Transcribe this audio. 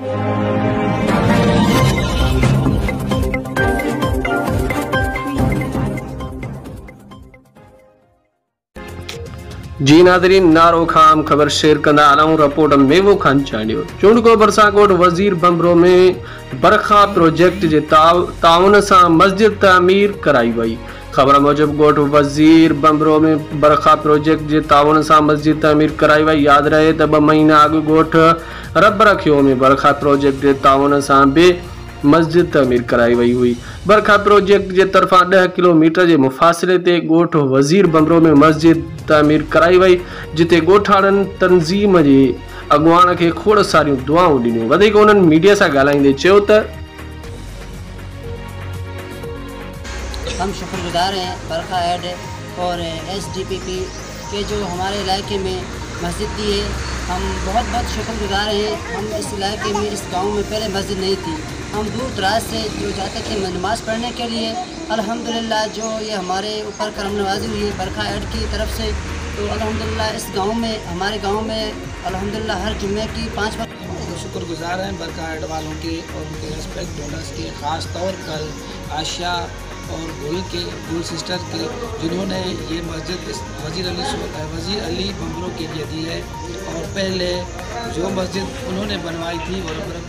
जी Nadreen, नारो खाम खबर share कंदा आलाऊं रिपोर्ट मेवो खान चांडियो चूंडको बरसाकोट वजीर बंबरो में बरखा प्रोजेक्ट जे ताउन सां मस्जिद तामीर कराई वई। खबर मूजिब गोठ वजीर बंबरो में बरखा प्रोजेक्ट जे ताउन सां मस्जिद तामीर कराई वई। याद रहे त 2 महीना अॻु गोठ रब रखियो में बरखा प्रोजेक्ट जे ताउन सां बि मस्जिद तामीर कराई वई हुई। बरखा प्रोजेक्ट जे तरफा 10 किलोमीटर के मुफासिले ते गोठ वजीर बंबरो में मस्जिद तामीर कराई वई, जिते गोठाड़न तंजीम के अगवान के खोड़ सारियों दुआऊं दिनियूं। वधीक उन्हनि मीडिया से ॻाल्हाईंदे चयो त हम शुक्रगुजार हैं बरखा एड और SDPP के जो हमारे इलाके में मस्जिद दी है। हम बहुत बहुत शुक्रगुजार हैं। हम इस इलाके में, इस गांव में पहले मस्जिद नहीं थी। हम दूर दराज से जो जाते थे नमाज़ पढ़ने के लिए, अल्हम्दुलिल्लाह जो ये हमारे ऊपर करम नवाजी हुई है बरखा एड की तरफ से, तो अल्हम्दुलिल्लाह इस गांव में, हमारे गांव में अल्हम्दुलिल्लाह हर जुम्मे की 5 वक्त शुक्रगुजार हैं बरखा एड वालों के और उनके रेस्पेक्ट डोनर्स के, ख़ास तौर पर आशा और गुल सिस्टर के, जिन्होंने ये मस्जिद वज़ीर अली बंबरो के लिए दी है। और पहले जो मस्जिद उन्होंने बनवाई थी वो बंबरो